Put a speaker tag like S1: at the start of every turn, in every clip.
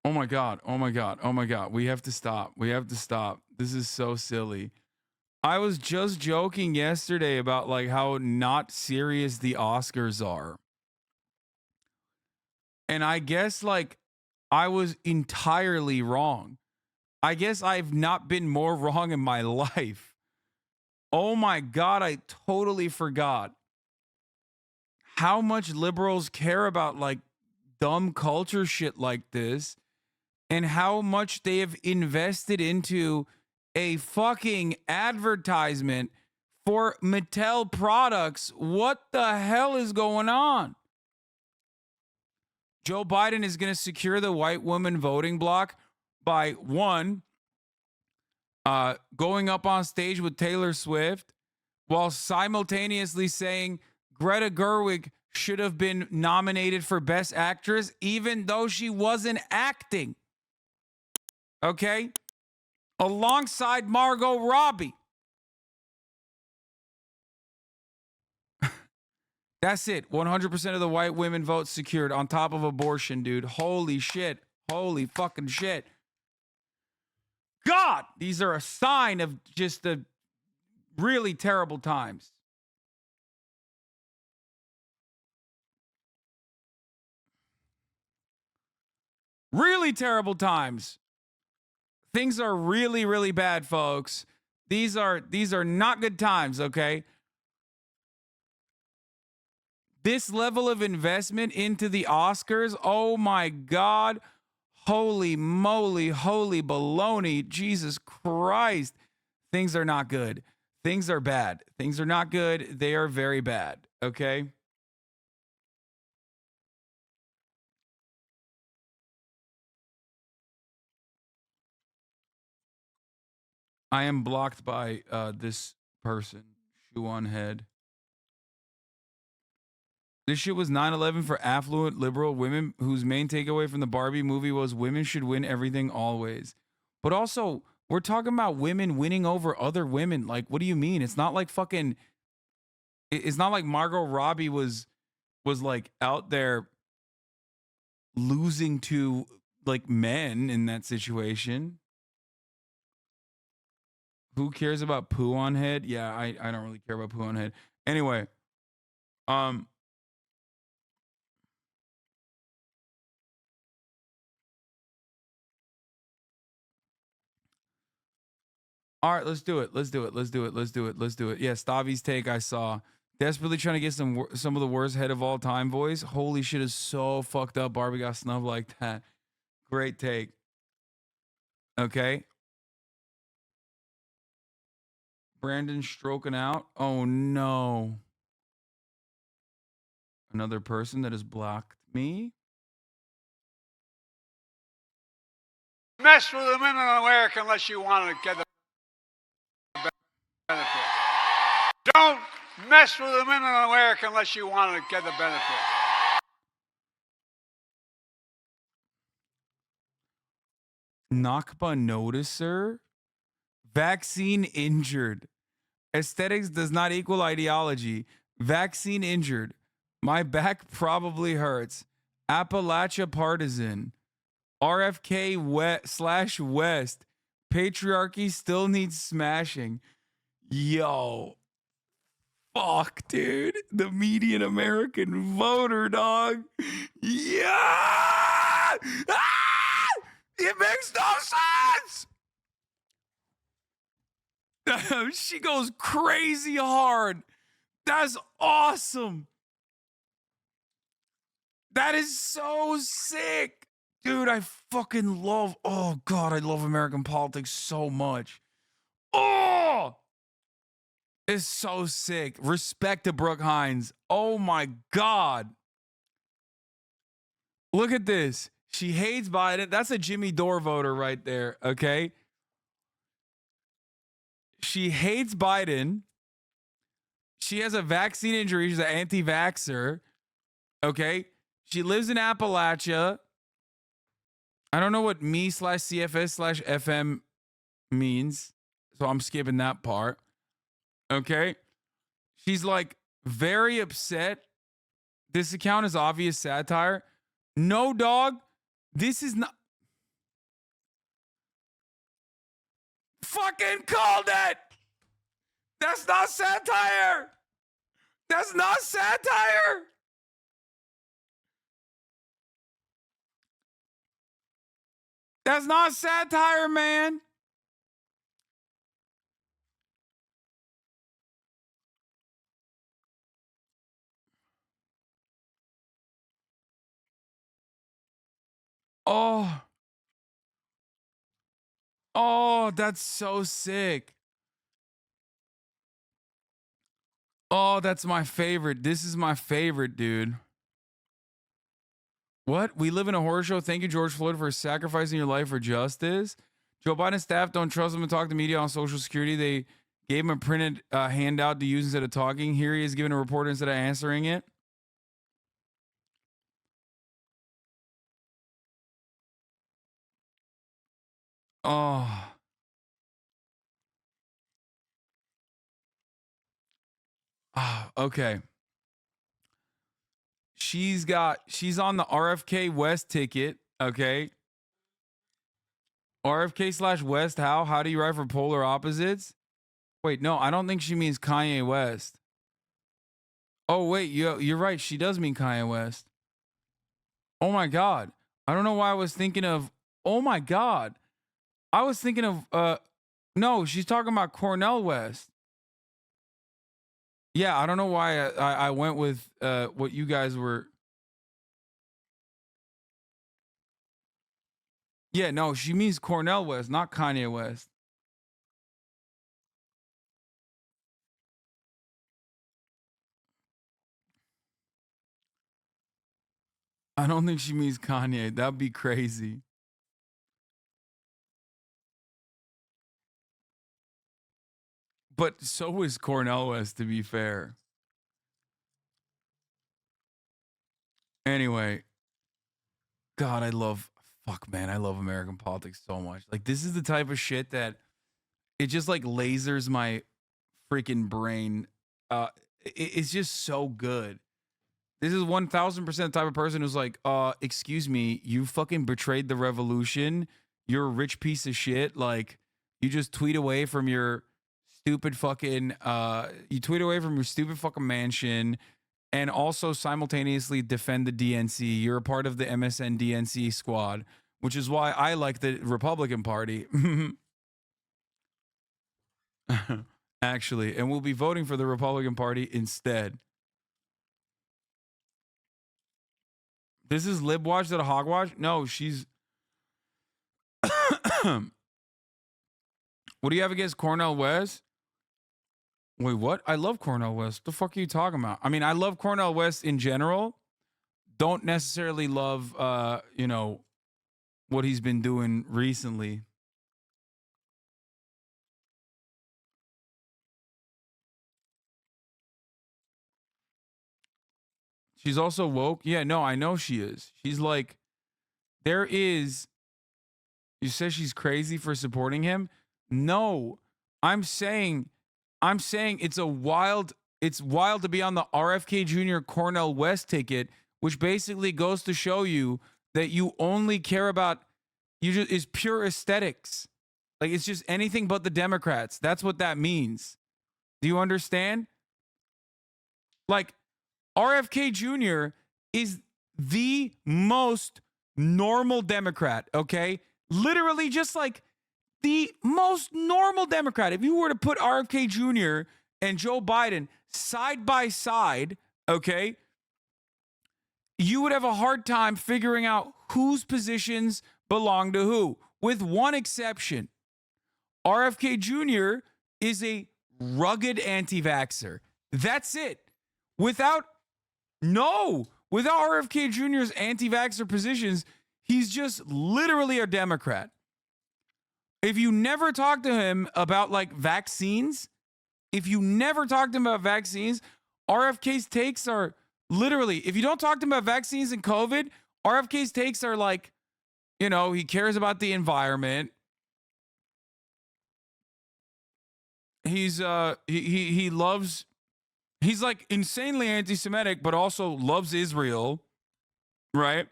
S1: Oh my God. Oh my God. Oh my God. We have to stop. We have to stop. This is so silly. I was just joking yesterday about like how not serious the Oscars are. And I guess like I was entirely wrong. I guess I've not been more wrong in my life. Oh my God, I totally forgot how much liberals care about like dumb culture shit like this and how much they have invested into a fucking advertisement for Mattel products. What the hell is going on? Joe Biden is going to secure the white woman voting bloc by one, going up on stage with Taylor Swift while simultaneously saying Greta Gerwig should have been nominated for Best Actress, even though she wasn't acting. Okay? Alongside Margot Robbie. That's it. 100% of the white women votes secured on top of abortion, dude. Holy shit. Holy fucking shit. God, these are a sign of just the really terrible times. Really terrible times. Things are really, really bad, folks. These are not good times, okay? This level of investment into the Oscars, oh my God. Holy moly, holy baloney. Jesus Christ. Things are not good. Things are bad. Things are not good. They are very bad, okay? I am blocked by this person. Shoe on head. This shit was 9/11 for affluent liberal women whose main takeaway from the Barbie movie was women should win everything always. But also, we're talking about women winning over other women. Like, what do you mean? It's not like fucking it's not like Margot Robbie was like out there losing to like men in that situation. Who cares about poo on head? Yeah, I don't really care about poo on head. Anyway, um all right, let's do it. Let's do it. Let's do it. Let's do it. Let's do it. Yeah, Stavi's take I saw. Desperately trying to get some of the worst head of all time voice. Holy shit is so fucked up. Barbie got snubbed like that. Great take. Okay. Brandon stroking out. Oh no. Another person that has blocked me.
S2: Mess with the women in America unless you want to get the benefit. Don't mess with the women in America unless you want to get the benefit.
S1: Nakba noticer. Vaccine injured. Aesthetics does not equal ideology. Vaccine injured. My back probably hurts. Appalachia partisan. RFK /West. Patriarchy still needs smashing. Yo. Fuck, dude. The median American voter, dog. Yeah. Ah! It makes no sense. She goes crazy hard. That's awesome. That is so sick. Dude, I fucking love, oh God, I love American politics so much. Oh, it's so sick. Respect to Brooke Hines. Oh my God. Look at this. She hates Biden. That's a Jimmy Dore voter right there, okay? She hates Biden. She has a vaccine injury. She's an anti-vaxxer, okay? She lives in Appalachia. I don't know what me/CFS/FM means, so I'm skipping that part. Okay. She's like very upset. This account is obvious satire. No, dog. This is not. fucking called it. That's not satire. That's not satire. That's not satire, man. Oh. Oh, that's so sick. Oh, that's my favorite. This is my favorite, dude. What? We live in a horror show. Thank you, George Floyd, for sacrificing your life for justice. Joe Biden's staff don't trust him to talk to media on Social Security. They gave him a printed handout to use instead of talking. Here he is giving a report instead of answering it. Oh. Ah, okay. She's on the RFK West ticket. Okay. RFK/West. How do you write for polar opposites? Wait, no, I don't think she means Kanye West. Oh, wait, you're right. She does mean Kanye West. Oh my God. I don't know why I was thinking of, oh my God. I was thinking of, no, she's talking about Cornel West. Yeah, I don't know why I went with what you guys were. Yeah, no, she means Cornel West, not Kanye West. I don't think she means Kanye. That'd be crazy. But so is Cornel West, to be fair. Anyway, God, I love American politics so much. Like, this is the type of shit that it just like lasers my freaking brain. It's just so good. This is 1000% the type of person who's like, excuse me, you fucking betrayed the revolution. You're a rich piece of shit. Like, you just tweet away from your stupid fucking, mansion and also simultaneously defend the DNC. You're a part of the MSN DNC squad, which is why I like the Republican Party. Actually, and we'll be voting for the Republican Party instead. This is Libwatch that a Hogwatch? No, she's. What do you have against Cornel West? Wait, what? I love Cornel West. The fuck are you talking about? I mean, I love Cornel West in general. Don't necessarily love, what he's been doing recently. She's also woke. Yeah, no, I know she is. She's like, you say she's crazy for supporting him? No, I'm saying it's wild to be on the RFK Jr. Cornel West ticket, which basically goes to show you that you only care about is pure aesthetics. Like, it's just anything but the Democrats. That's what that means. Do you understand? Like, RFK Jr. is the most normal Democrat, okay? Literally just like the most normal Democrat. If you were to put RFK Jr. and Joe Biden side by side, okay, you would have a hard time figuring out whose positions belong to who, with one exception. RFK Jr. is a rugged anti-vaxxer. That's it. Without RFK Jr.'s anti-vaxxer positions, he's just literally a Democrat. If you never talk to him about like vaccines, RFK's takes are literally, if you don't talk to him about vaccines and COVID, RFK's takes are like, he cares about the environment. He's he's like insanely anti-Semitic, but also loves Israel, right?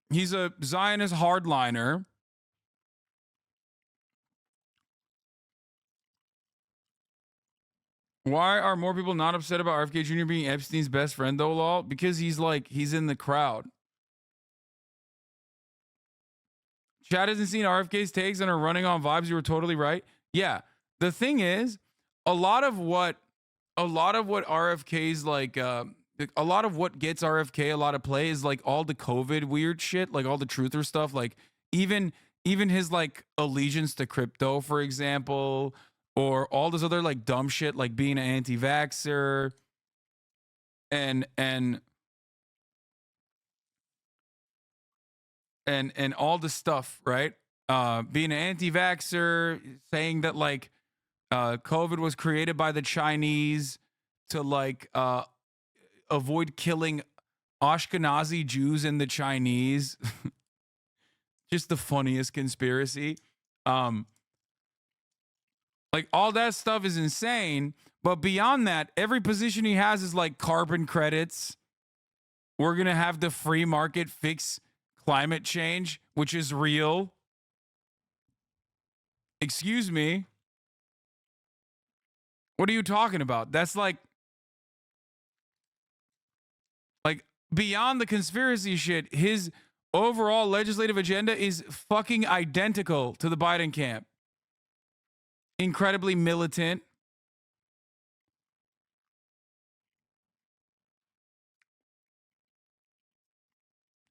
S1: He's a Zionist hardliner. Why are more people not upset about RFK Jr. being Epstein's best friend though, lol? Because he's in the crowd. Chad hasn't seen RFK's takes and are running on vibes. You were totally right. Yeah. The thing is, a lot of what RFK's like, a lot of what gets RFK a lot of play is like all the COVID weird shit, like all the truther stuff, like even his like allegiance to crypto, for example, or all this other like dumb shit, like being an anti-vaxxer and all the stuff, right? Being an anti-vaxxer, saying that like COVID was created by the Chinese to like avoid killing Ashkenazi Jews and the Chinese. Just the funniest conspiracy. Like all that stuff is insane. But beyond that, every position he has is like carbon credits. We're going to have the free market fix climate change, which is real. Excuse me. What are you talking about? That's like beyond the conspiracy shit, his overall legislative agenda is fucking identical to the Biden camp. Incredibly militant.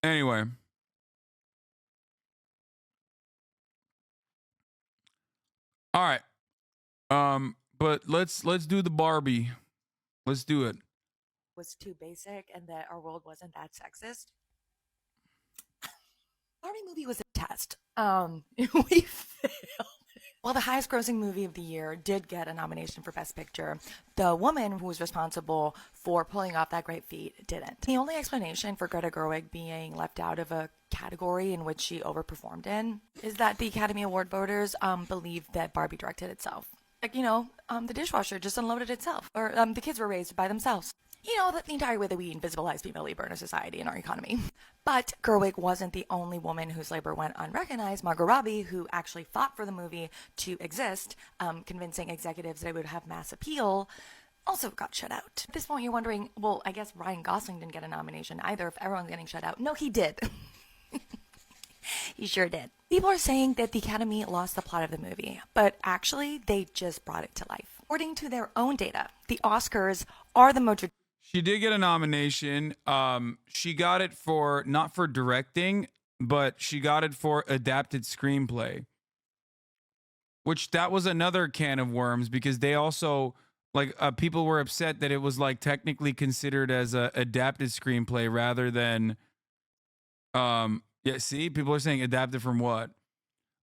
S1: Anyway. All right. But let's do the Barbie. Let's do it.
S3: Was too basic and that our world wasn't that sexist. Barbie movie was a test. We failed. While the highest grossing movie of the year did get a nomination for Best Picture, the woman who was responsible for pulling off that great feat didn't. The only explanation for Greta Gerwig being left out of a category in which she overperformed in is that the Academy Award voters believe that Barbie directed itself. Like, the dishwasher just unloaded itself, or the kids were raised by themselves. The entire way that we invisibilize female labor in our society and our economy. But Gerwig wasn't the only woman whose labor went unrecognized. Margot Robbie, who actually fought for the movie to exist, convincing executives that it would have mass appeal, also got shut out. At this point, you're wondering, well, I guess Ryan Gosling didn't get a nomination either if everyone's getting shut out. No, he did. He sure did. People are saying that the Academy lost the plot of the movie, but actually, they just brought it to life. According to their own data, the Oscars are the most...
S1: She did get a nomination. She got it for, not for directing, but she got it for adapted screenplay. Which that was another can of worms because they also, like, people were upset that it was, like, technically considered as a adapted screenplay rather than, yeah, see, people are saying adapted from what?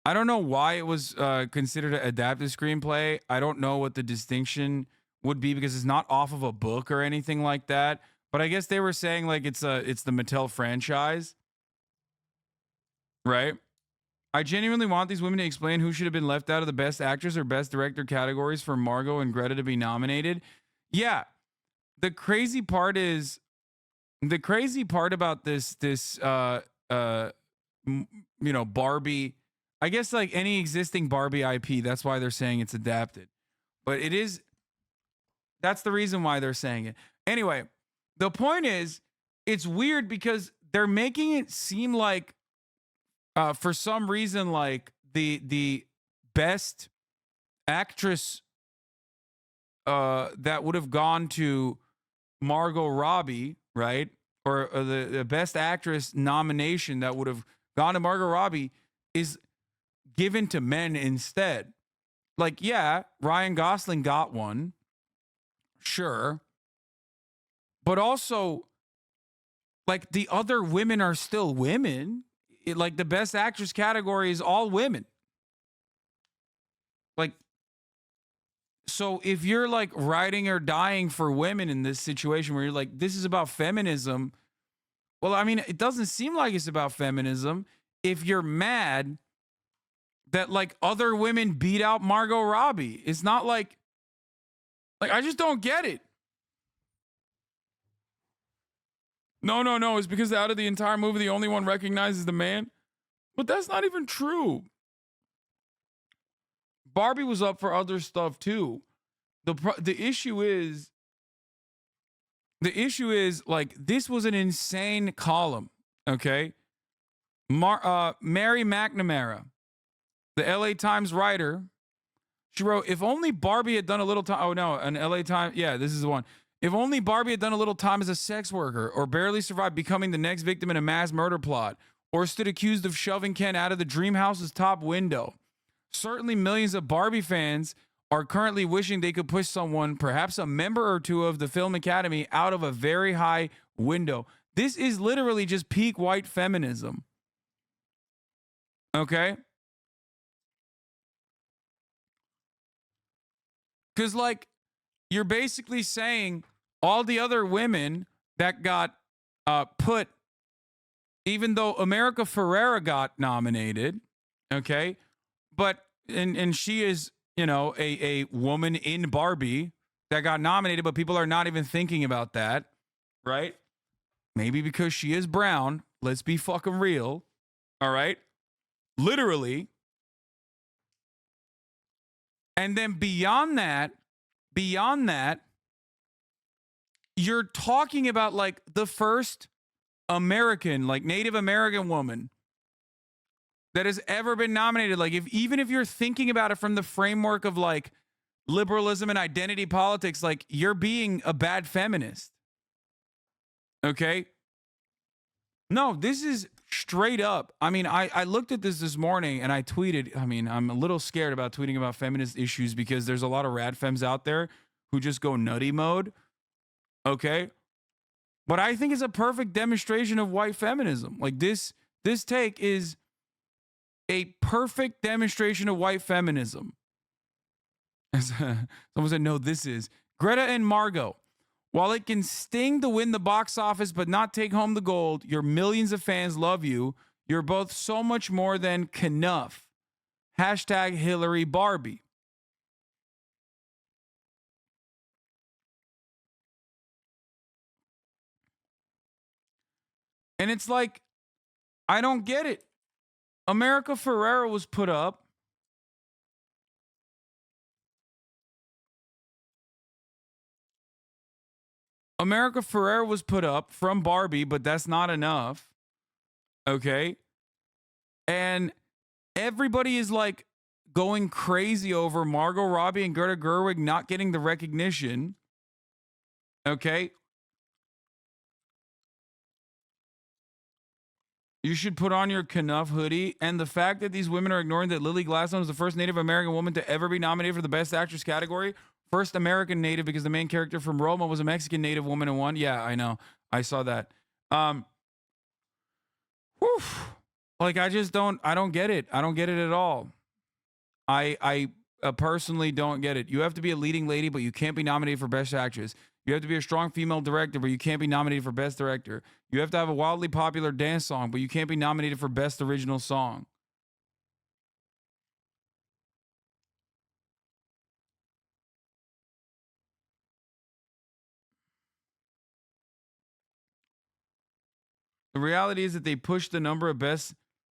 S1: I don't know why it was considered an adapted screenplay. I don't know what the distinction would be because it's not off of a book or anything like that. But I guess they were saying like it's the Mattel franchise, right? I genuinely want these women to explain who should have been left out of the best actress or best director categories for Margot and Greta to be nominated. Yeah, the crazy part about this Barbie. I guess like any existing Barbie IP, that's why they're saying it's adapted. But it is. That's the reason why they're saying it. Anyway, the point is, it's weird because they're making it seem like, for some reason, like the best actress that would have gone to Margot Robbie, right? Or the best actress nomination that would have gone to Margot Robbie is given to men instead. Like, yeah, Ryan Gosling got one. Sure. But also, like, the other women are still women. Like, the best actress category is all women. Like, so if you're, like, riding or dying for women in this situation where you're like, this is about feminism, well, I mean, it doesn't seem like it's about feminism if you're mad that, like, other women beat out Margot Robbie. It's not like I just don't get it. No. It's because out of the entire movie, the only one recognized is the man. But that's not even true. Barbie was up for other stuff too. the issue is like this was an insane column. Okay, Mary McNamara, the LA Times writer, she wrote, if only Barbie had done a little time. Oh, no, an LA Times. Yeah, this is the one. If only Barbie had done a little time as a sex worker or barely survived becoming the next victim in a mass murder plot or stood accused of shoving Ken out of the dream house's top window. Certainly millions of Barbie fans are currently wishing they could push someone, perhaps a member or two of the Film Academy, out of a very high window. This is literally just peak white feminism. Okay? Because, like, you're basically saying all the other women that got put, even though America Ferrera got nominated, okay, but, and she is, you know, a woman in Barbie that got nominated, but people are not even thinking about that, right? Maybe because she is brown. Let's be fucking real, all right? Literally. And then beyond that, you're talking about like the first American, like Native American woman that has ever been nominated. Like, even if you're thinking about it from the framework of like liberalism and identity politics, like you're being a bad feminist. Okay? No, this is straight up. I mean, I looked at this morning and I tweeted. I mean, I'm a little scared about tweeting about feminist issues because there's a lot of rad femmes out there who just go nutty mode. Okay? But I think it's a perfect demonstration of white feminism. Like this take is a perfect demonstration of white feminism. Someone said, no, this is. Greta and Margot. While it can sting to win the box office but not take home the gold, your millions of fans love you. You're both so much more than Knuff. Hashtag Hillary Barbie. And it's like, I don't get it. America Ferrera was put up. America Ferrera was put up from Barbie, but that's not enough. Okay? And everybody is like going crazy over Margot Robbie and Greta Gerwig not getting the recognition. Okay? You should put on your Knuff hoodie. And the fact that these women are ignoring that Lily Gladstone was the first Native American woman to ever be nominated for the Best Actress category. First American Native, because the main character from Roma was a Mexican Native woman and won. Yeah, I know. I saw that. Like, I don't get it. I don't get it at all. I personally don't get it. You have to be a leading lady, but you can't be nominated for Best Actress. You have to be a strong female director, but you can't be nominated for Best Director. You have to have a wildly popular dance song, but you can't be nominated for Best Original Song. The reality is that they pushed the number of Best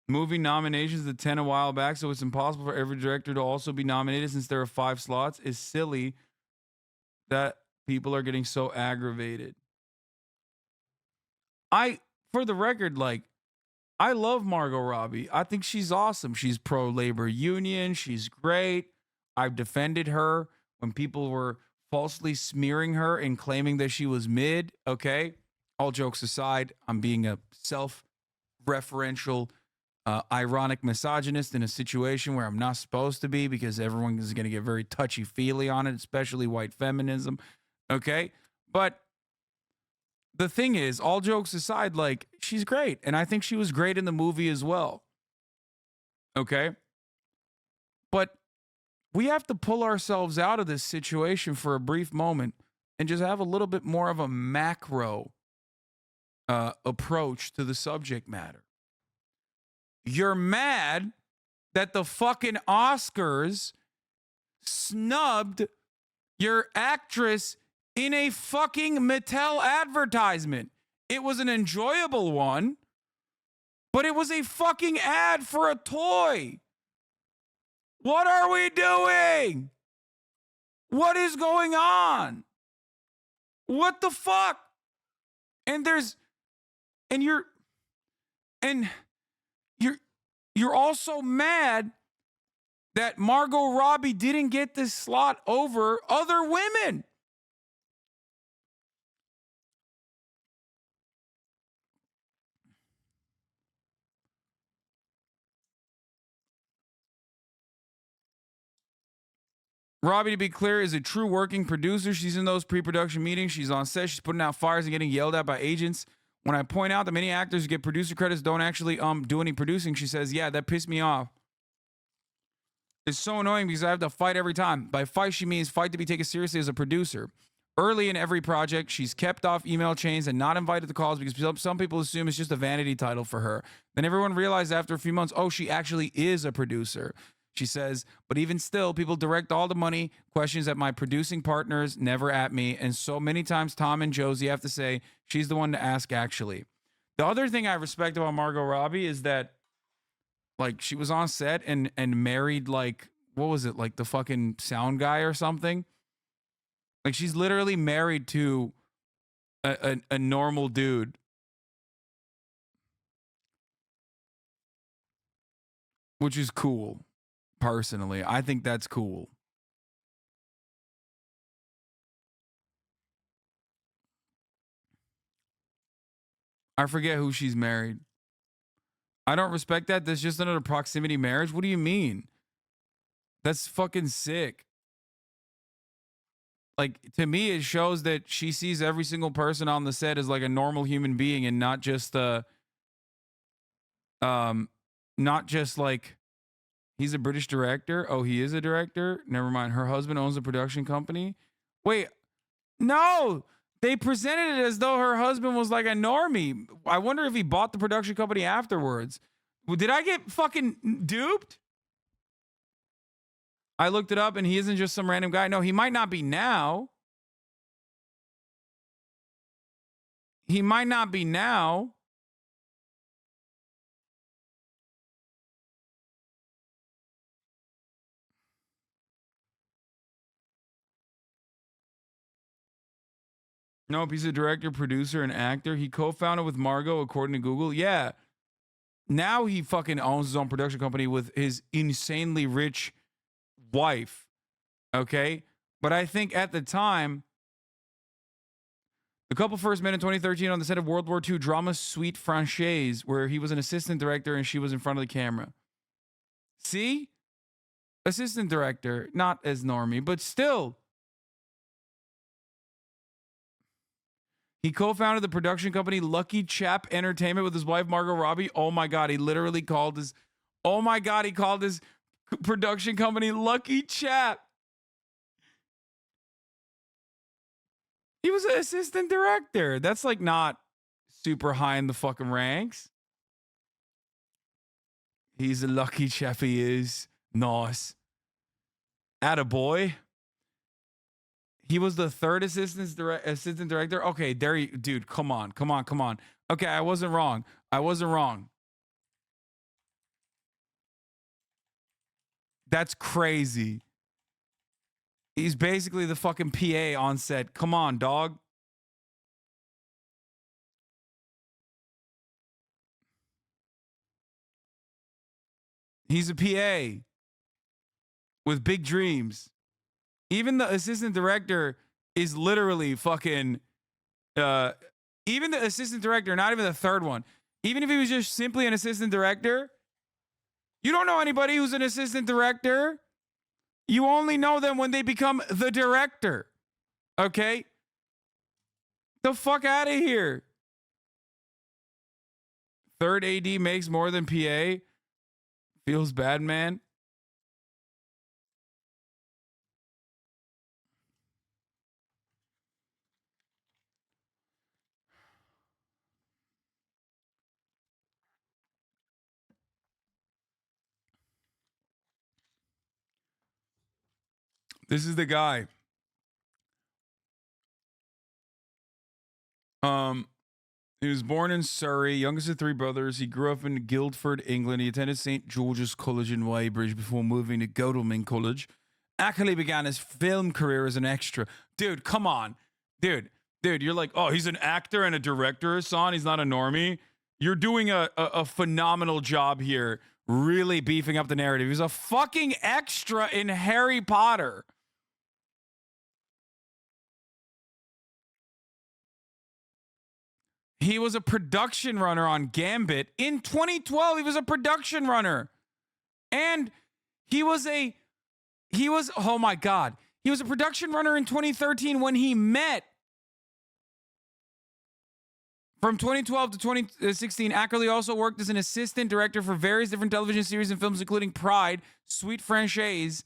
S1: Movie nominations to 10 a while back, so it's impossible for every director to also be nominated since there are 5 slots. It's silly that people are getting so aggravated. For the record, like, I love Margot Robbie. I think she's awesome. She's pro-labor union. She's great. I've defended her when people were falsely smearing her and claiming that she was mid. Okay. All jokes aside, I'm being a self-referential, ironic misogynist in a situation where I'm not supposed to be because everyone is going to get very touchy-feely on it, especially white feminism. Okay. But the thing is, all jokes aside, like, she's great. And I think she was great in the movie as well. Okay? But we have to pull ourselves out of this situation for a brief moment and just have a little bit more of a macro approach to the subject matter. You're mad that the fucking Oscars snubbed your actress in a fucking Mattel advertisement. It was an enjoyable one, but it was a fucking ad for a toy. What are we doing? What is going on? What the fuck? And you're also mad that Margot Robbie didn't get this slot over other women. Robbie, to be clear, is a true working producer. She's in those pre-production meetings. She's on set. She's putting out fires and getting yelled at by agents. When I point out that many actors who get producer credits don't actually do any producing, she says, yeah, that pissed me off. It's so annoying because I have to fight every time. By fight, she means fight to be taken seriously as a producer. Early in every project, she's kept off email chains and not invited to calls because some people assume it's just a vanity title for her. Then everyone realized after a few months, oh, she actually is a producer. She says, but even still, people direct all the money questions at my producing partners, never at me. And so many times Tom and Josie have to say, she's the one to ask actually. The other thing I respect about Margot Robbie is that, like, she was on set and married, like, what was it, like the fucking sound guy or something? Like, she's literally married to a normal dude. Which is cool. Personally, I think that's cool. I forget who she's married. I don't respect that. That's just another proximity marriage. What do you mean? That's fucking sick. Like, to me, it shows that she sees every single person on the set as like a normal human being and not just not just like, he's a British director. Oh, he is a director? Never mind. Her husband owns a production company. Wait, no. They presented it as though her husband was like a normie. I wonder if he bought the production company afterwards. Did I get fucking duped? I looked it up and he isn't just some random guy. No, he might not be now. He might not be now. Nope, he's a director, producer, and actor. He co-founded with Margot, according to Google. Yeah. Now he fucking owns his own production company with his insanely rich wife. Okay? But I think at the time, the couple first met in 2013 on the set of World War II drama Suite Francaise, where he was an assistant director and she was in front of the camera. See? Assistant director, not as normie, but still. He co-founded the production company Lucky Chap Entertainment with his wife Margot Robbie. Oh my God, he literally called his, oh my God, he called his production company Lucky Chap. He was an assistant director. That's like not super high in the fucking ranks. He's a lucky chap, he is. Nice. Attaboy. He was the third assistant director. Okay, there you, dude, come on. Okay, I wasn't wrong. That's crazy. He's basically the fucking PA on set. Come on, dog. He's a PA with big dreams. Even the assistant director is literally fucking, even the assistant director, not even the third one, even if he was just simply an assistant director, you don't know anybody who's an assistant director. You only know them when they become the director. Okay? The fuck out of here. Third AD makes more than PA. Feels bad, man. This is the guy. He was born in Surrey, youngest of three brothers. He grew up in Guildford, England. He attended St. George's College in Weybridge before moving to Godalming College Ackley began his film career as an extra. Dude, come on. Dude, you're like, oh, he's an actor and a director, Hasan. He's not a normie. You're doing a phenomenal job here, really beefing up the narrative. He's a fucking extra in Harry Potter. He was a production runner on Gambit. In 2012, he was a production runner. And he was, oh my God. He was a production runner in 2013 when he met. From 2012 to 2016, Ackerley also worked as an assistant director for various different television series and films, including Pride, Sweet Franchise,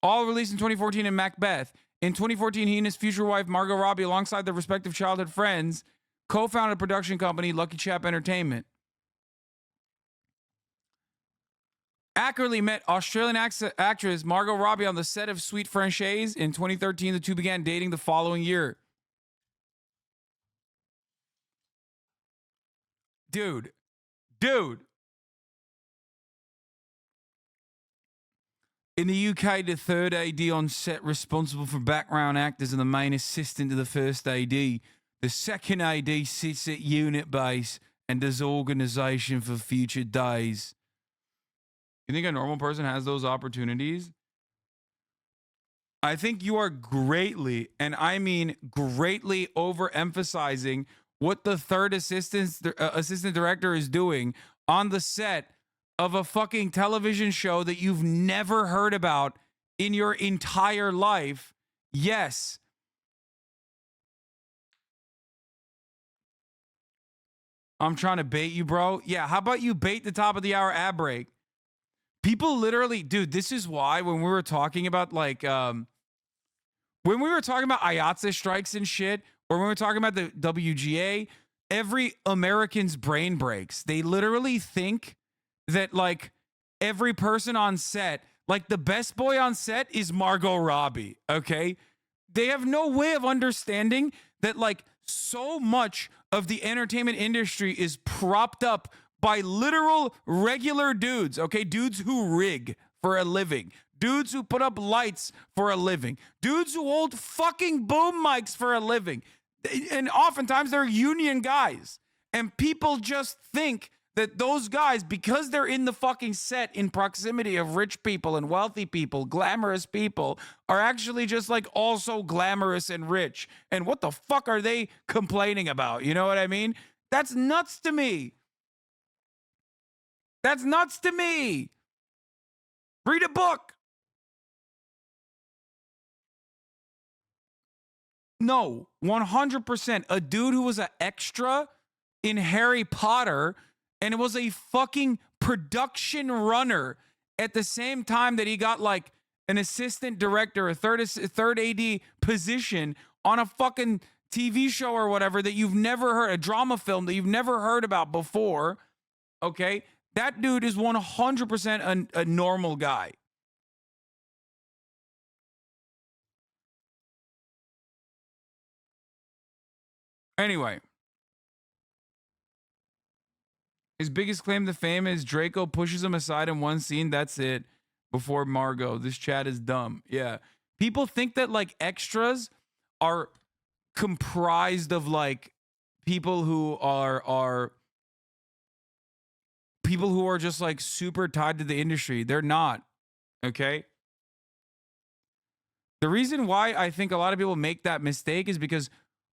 S1: all released in 2014, and Macbeth. In 2014, he and his future wife, Margot Robbie, alongside their respective childhood friends, co-founded a production company, Lucky Chap Entertainment. Ackerley met Australian actress Margot Robbie on the set of Sweet Franchise. In 2013, the two began dating the following year. Dude. In the UK, the third AD on set responsible for background actors and the main assistant to the first AD. The second AD sits at unit base and does organization for future days. You think a normal person has those opportunities? I think you are greatly, and I mean greatly, overemphasizing what the third assistant director is doing on the set of a fucking television show that you've never heard about in your entire life. Yes. I'm trying to bait you, bro. Yeah, how about you bait the top of the hour ad break? People literally, dude, this is why when we were talking about like when we were talking about IATSE strikes and shit, or when we were talking about the WGA, every American's brain breaks. They literally think that like every person on set, like the best boy on set is Margot Robbie, okay? They have no way of understanding that like so much of the entertainment industry is propped up by literal regular dudes, okay? Dudes who rig for a living. Dudes who put up lights for a living. Dudes who hold fucking boom mics for a living. And oftentimes they're union guys. And people just think that those guys, because they're in the fucking set in proximity of rich people and wealthy people, glamorous people, are actually just like also glamorous and rich. And what the fuck are they complaining about? You know what I mean? That's nuts to me. That's nuts to me. Read a book. No, 100%. A dude who was an extra in Harry Potter and it was a fucking production runner at the same time that he got like an assistant director, a third AD position on a fucking TV show or whatever that you've never heard, a drama film that you've never heard about before. Okay? That dude is 100% a normal guy. Anyway, his biggest claim to fame is Draco pushes him aside in one scene. That's it. Before Margot. This chat is dumb. Yeah. People think that like extras are comprised of like people who are people who are just like super tied to the industry. They're not. Okay? The reason why I think a lot of people make that mistake is because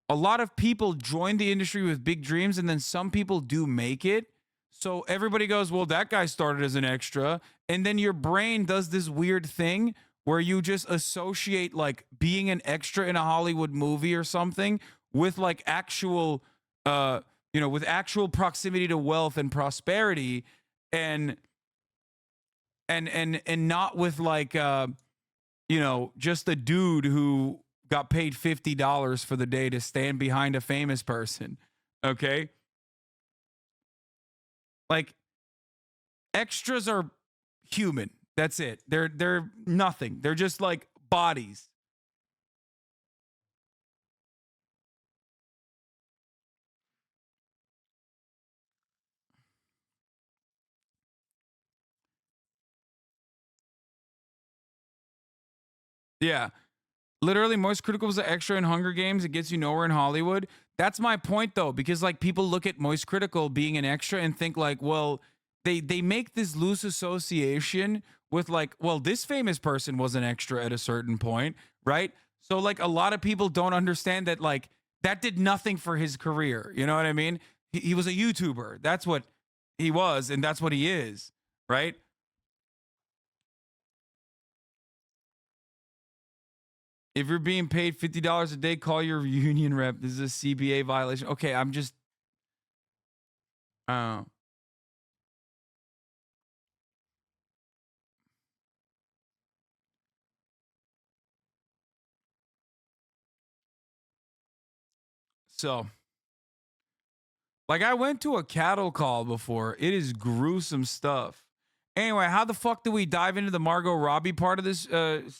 S1: a lot of people join the industry with big dreams and then some people do make it. So everybody goes, well, that guy started as an extra. And then your brain does this weird thing where you just associate like being an extra in a Hollywood movie or something with like actual, with actual proximity to wealth and prosperity and not with like, just a dude who got paid $50 for the day to stand behind a famous person. Okay. Like extras are human. That's it. They're nothing. They're just like bodies. Yeah. Literally, Moist Critical was an extra in Hunger Games. It gets you nowhere in Hollywood. That's my point, though, because like people look at Moist Critical being an extra and think like, well, they make this loose association with like, well, this famous person was an extra at a certain point, right? So like a lot of people don't understand that like that did nothing for his career. You know what I mean? He was a YouTuber. That's what he was, and that's what he is, right? If you're being paid $50 a day, call your union rep. This is a CBA violation. Okay, I'm just. Uh, so, like, I went to a cattle call before. It is gruesome stuff. Anyway, how the fuck did we dive into the Margot Robbie part of this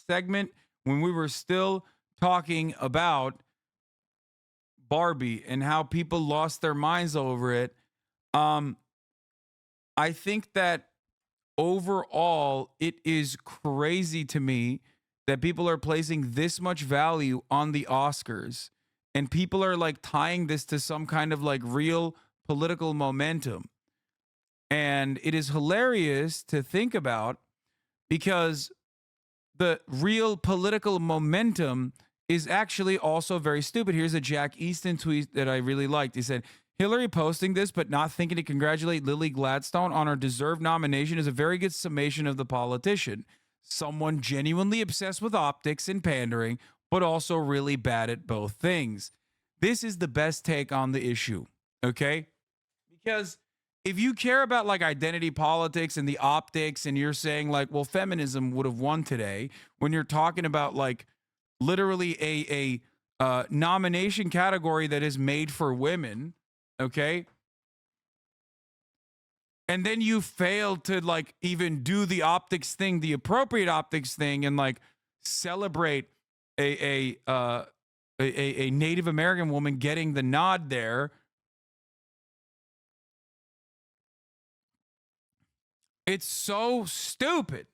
S1: segment when we were still talking about Barbie and how people lost their minds over it? I think that overall, it is crazy to me that people are placing this much value on the Oscars and people are like tying this to some kind of like real political momentum. And it is hilarious to think about because the real political momentum is actually also very stupid. Here's a Jack Easton tweet that I really liked. He said, Hillary posting this, but not thinking to congratulate Lily Gladstone on her deserved nomination is a very good summation of the politician. Someone genuinely obsessed with optics and pandering, but also really bad at both things. This is the best take on the issue, okay? Because if you care about like identity politics and the optics and you're saying like, well, feminism would have won today when you're talking about like literally a nomination category that is made for women, okay? And then you fail to like even do the optics thing, the appropriate optics thing, and like celebrate a Native American woman getting the nod there. It's so stupid.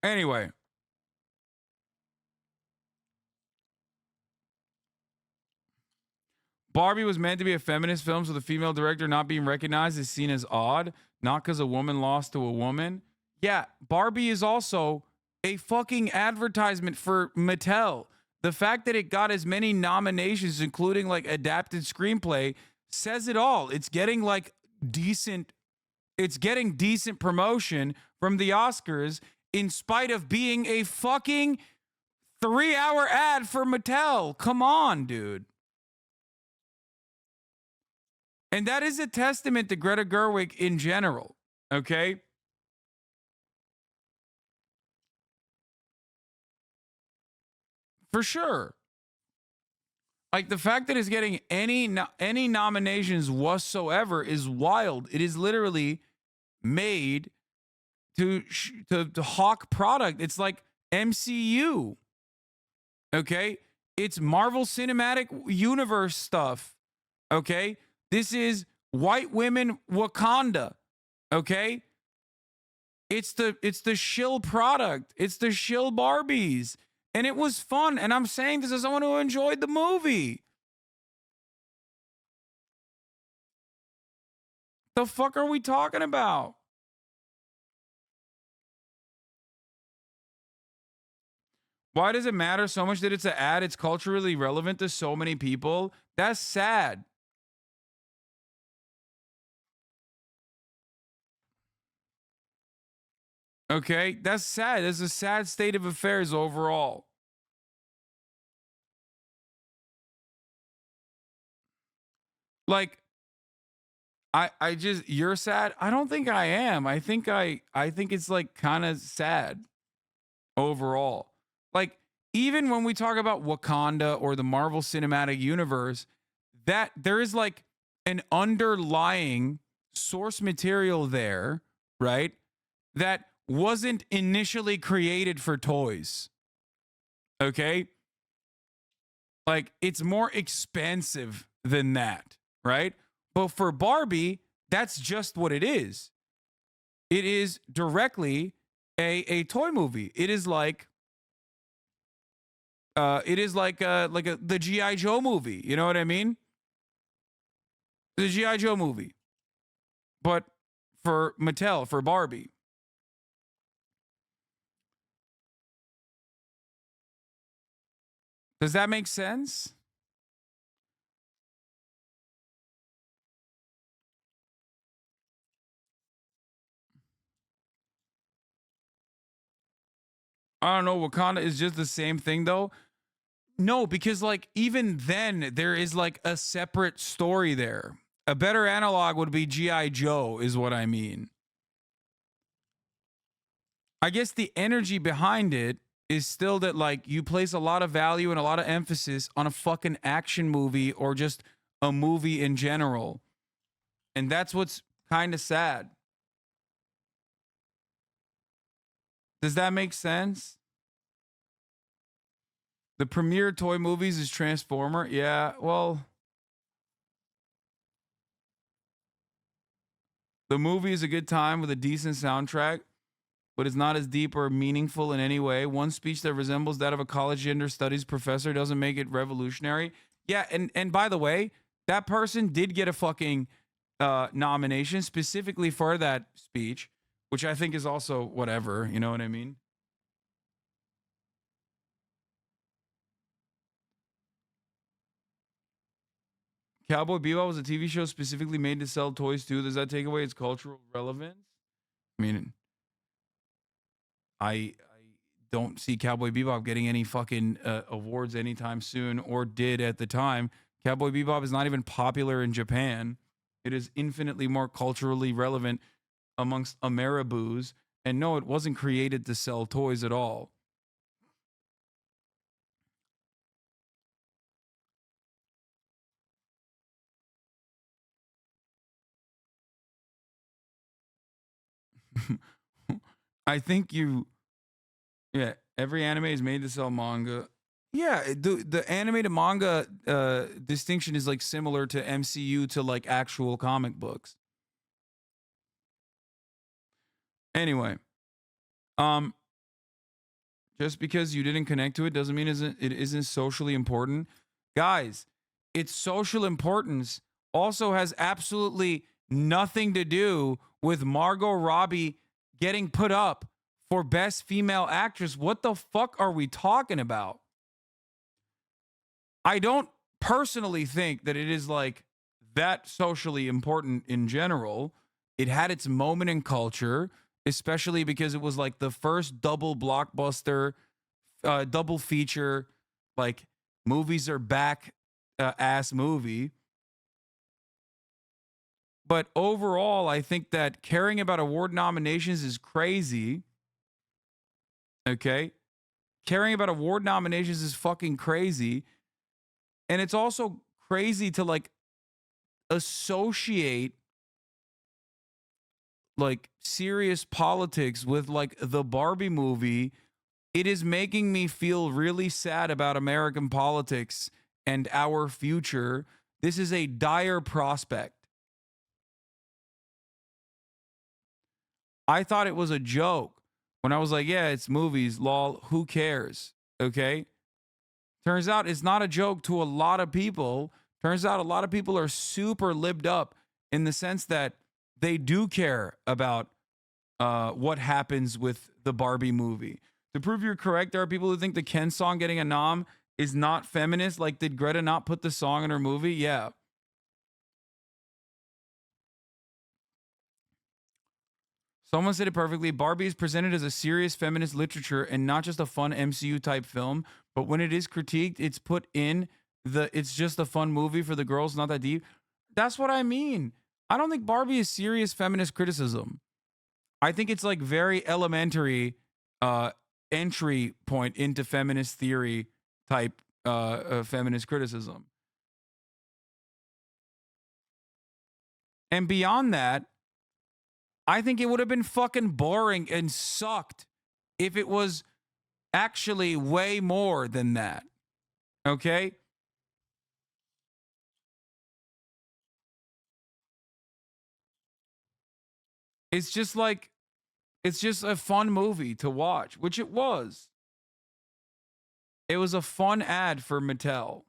S1: Anyway, Barbie was meant to be a feminist film, so the female director not being recognized is seen as odd, not because a woman lost to a woman. Yeah, Barbie is also a fucking advertisement for Mattel. The fact that it got as many nominations, including like adapted screenplay, says it all. It's getting like decent, it's getting decent promotion from the Oscars in spite of being a fucking 3-hour ad for Mattel. Come on, dude. And that is a testament to Greta Gerwig in general, okay? For sure. Like the fact that it's getting any nominations whatsoever is wild. It is literally made to hawk product. It's like MCU. Okay? It's Marvel Cinematic Universe stuff. Okay? This is white women Wakanda. Okay? It's the shill product. It's the shill Barbies. And it was fun. And I'm saying this as someone who enjoyed the movie. The fuck are we talking about? Why does it matter so much that it's an ad? It's culturally relevant to so many people. That's sad. Okay, that's sad. That's a sad state of affairs overall. Like, I just you're sad. I don't think I am. I think it's like kind of sad overall. Like, even when we talk about Wakanda or the Marvel Cinematic Universe, that there is like an underlying source material there, right? That wasn't initially created for toys. Okay? Like it's more expensive than that, right? But for Barbie, That's just what it is. It is directly a toy movie. It is like the G.I. Joe movie. You know what I mean? The G.I. Joe movie. But for Mattel, for Barbie. Does that make sense? I don't know. Wakanda is just the same thing, though. No, because like even then, there is like a separate story there. A better analog would be G.I. Joe, is what I mean. I guess the energy behind it is still that like you place a lot of value and a lot of emphasis on a fucking action movie or just a movie in general. And that's what's kind of sad. Does that make sense? The premiere toy movies is Transformer. Yeah, well, the movie is a good time with a decent soundtrack, but it's not as deep or meaningful in any way. One speech that resembles that of a college gender studies professor doesn't make it revolutionary. Yeah, and by the way, that person did get a fucking nomination specifically for that speech, which I think is also whatever. You know what I mean? Cowboy Bebop was a TV show specifically made to sell toys too. Does that take away its cultural relevance? I mean, I don't see Cowboy Bebop getting any fucking awards anytime soon, or did at the time. Cowboy Bebop is not even popular in Japan. It is infinitely more culturally relevant amongst Ameriboos. And no, it wasn't created to sell toys at all. I think yeah, every anime is made to sell manga. Yeah, the anime to manga distinction is like similar to MCU to like actual comic books. Anyway, um, just because you didn't connect to it doesn't mean it isn't socially important. Guys, its social importance also has absolutely nothing to do with Margot Robbie getting put up for best female actress. What the fuck are we talking about? I don't personally think that it is like that socially important in general. It had its moment in culture, especially because it was like the first double blockbuster, double feature, like movies are back ass movie. But overall, I think that caring about award nominations is crazy. Okay. Caring about award nominations is fucking crazy. And it's also crazy to like associate like serious politics with like the Barbie movie. It is making me feel really sad about American politics and our future. This is a dire prospect. I thought it was a joke when I was like, yeah, it's movies, lol, who cares? Okay. Turns out it's not a joke to a lot of people. Turns out a lot of people are super libbed up in the sense that they do care about what happens with the Barbie movie. To prove you're correct, there are people who think the Ken song getting a nom is not feminist. Like, did Greta not put the song in her movie? Yeah. Someone said it perfectly. Barbie is presented as a serious feminist literature and not just a fun MCU type film. But when it is critiqued, it's put in it's just a fun movie for the girls, not that deep. That's what I mean. I don't think Barbie is serious feminist criticism. I think it's like very elementary entry point into feminist theory type feminist criticism. And beyond that, I think it would have been fucking boring and sucked if it was actually way more than that. Okay? It's just like, it's just a fun movie to watch, which it was. It was a fun ad for Mattel.